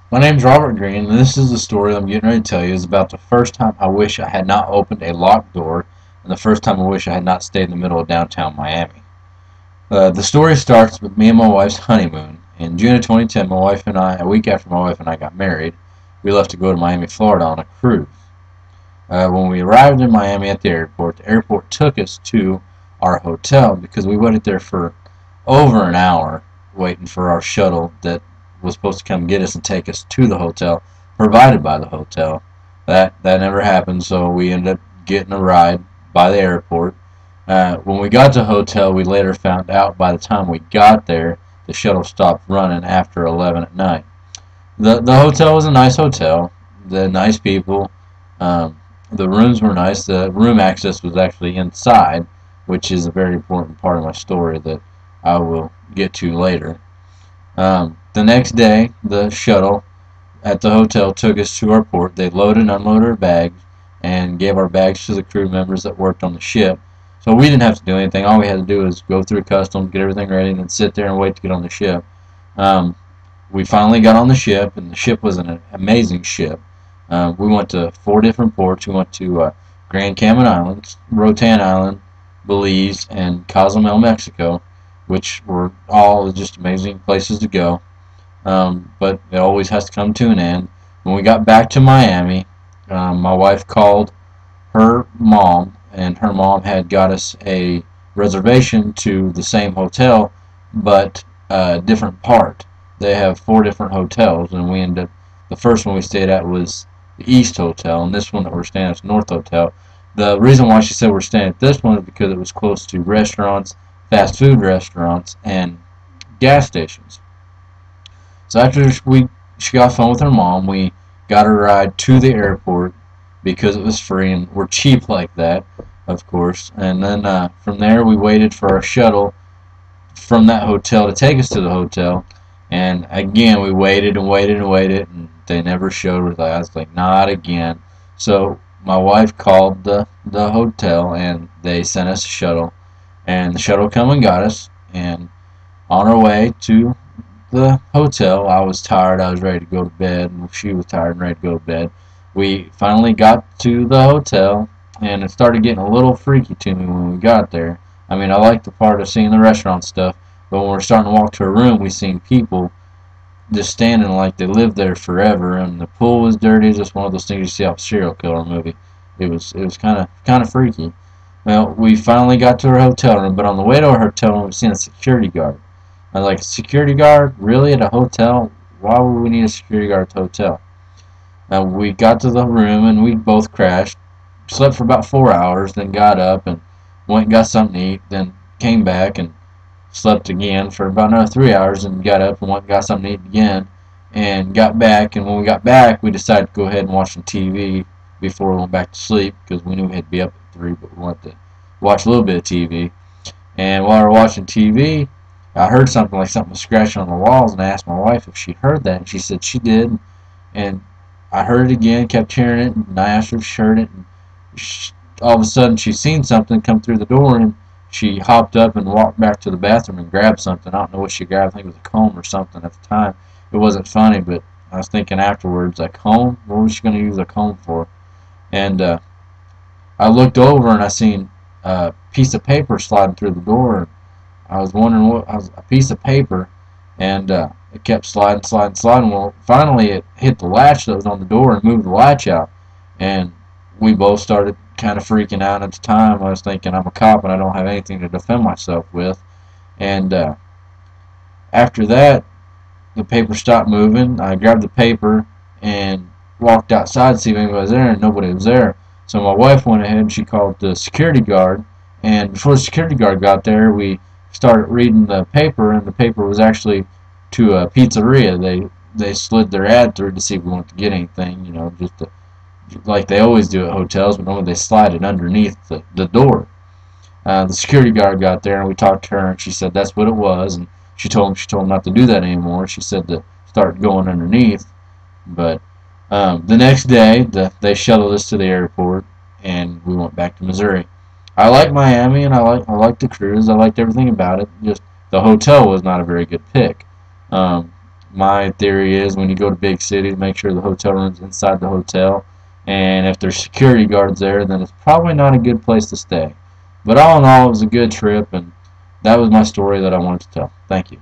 My name's Robert Green, and this is the story I'm getting ready to tell you. Is about the first time I wish I had not opened a locked door, and the first time I wish I had not stayed in the middle of downtown Miami. The story starts with me and my wife's honeymoon. In June of 2010, my wife and I, a week after my wife and I got married, we left to go to Miami, Florida on a cruise. When we arrived in Miami at the airport took us to our hotel because we waited there for over an hour waiting for our shuttle that was supposed to come get us and take us to the hotel, provided by the hotel. That never happened, so we ended up getting a ride by the airport. When we got to the hotel, we later found out by the time we got there, the shuttle stopped running after 11 at night. The hotel was a nice hotel. The nice people. The rooms were nice. The room access was actually inside, which is a very important part of my story that I will get to later. The next day, the shuttle at the hotel took us to our port. They loaded and unloaded our bags and gave our bags to the crew members that worked on the ship. So we didn't have to do anything. All we had to do was go through customs, get everything ready, and then sit there and wait to get on the ship. Um, we finally got on the ship, and the ship was an amazing ship. We went to 4 different ports. We went to Grand Cayman Islands, Roatan Island, Belize, and Cozumel, Mexico, which were all just amazing places to go. But it always has to come to an end. When we got back to Miami, my wife called her mom, and her mom had got us a reservation to the same hotel, but a different part. They have 4 different hotels, and we ended up, the first one we stayed at was the East Hotel, and this one that we're staying at is North Hotel. The reason why she said we're staying at this one is because it was close to restaurants, fast food restaurants, and gas stations. So after she got off the phone with her mom, we got a ride to the airport because it was free and we're cheap like that, of course. And then from there we waited for our shuttle from that hotel to take us to the hotel. And again, we waited and waited and waited, and they never showed. I was like, not again. So my wife called the hotel, and they sent us a shuttle. And the shuttle come and got us. And on our way to the hotel, I was tired. I was ready to go to bed, and she was tired and ready to go to bed. We finally got to the hotel, and it started getting a little freaky to me when we got there. I mean, I liked the part of seeing the restaurant stuff, but when we're starting to walk to a room, we seen people just standing like they lived there forever, and the pool was dirty. Just one of those things you see off a serial killer movie. It was kind of freaky. Well, we finally got to our hotel room, but on the way to our hotel room, we seen a security guard. I was like, security guard? Really, at a hotel? Why would we need a security guard at the hotel? We got to the room, and we both crashed. Slept for about 4 hours, then got up and went and got something to eat, then came back and slept again for about another 3 hours, and got up and went and got something to eat again, and got back. And when we got back, we decided to go ahead and watch some TV before we went back to sleep because we knew we had to be up at 3, but we wanted to watch a little bit of TV. And while we were watching TV, I heard something like something was scratching on the walls, and I asked my wife if she heard that, and she said she did. And I heard it again, kept hearing it, and I asked her if she heard it, and all of a sudden she seen something come through the door, and she hopped up and walked back to the bathroom and grabbed something. I don't know what she grabbed. I think it was a comb or something at the time. It wasn't funny, but I was thinking afterwards, a comb? What was she going to use a comb for? And I looked over and I seen a piece of paper sliding through the door. I was wondering what was a piece of paper, and it kept sliding, sliding, sliding. Well, finally it hit the latch that was on the door and moved the latch out, and we both started kind of freaking out. At the time, I was thinking, I'm a cop and I don't have anything to defend myself with. And after that, the paper stopped moving. I grabbed the paper and walked outside to see if anybody was there, and nobody was there. So my wife went ahead and she called the security guard, and before the security guard got there, we started reading the paper, and the paper was actually to a pizzeria. They slid their ad through to see if we wanted to get anything, you know, just to, like they always do at hotels, but normally they slide it underneath the door. The security guard got there, and we talked to her, and she said that's what it was, and she told him not to do that anymore. She said to start going underneath. But the next day, they shuttled us to the airport, and we went back to Missouri. I like Miami, and I liked the cruise. I liked everything about it. Just the hotel was not a very good pick. My theory is when you go to big cities, make sure the hotel room's inside the hotel. And if there's security guards there, then it's probably not a good place to stay. But all in all, it was a good trip, and that was my story that I wanted to tell. Thank you.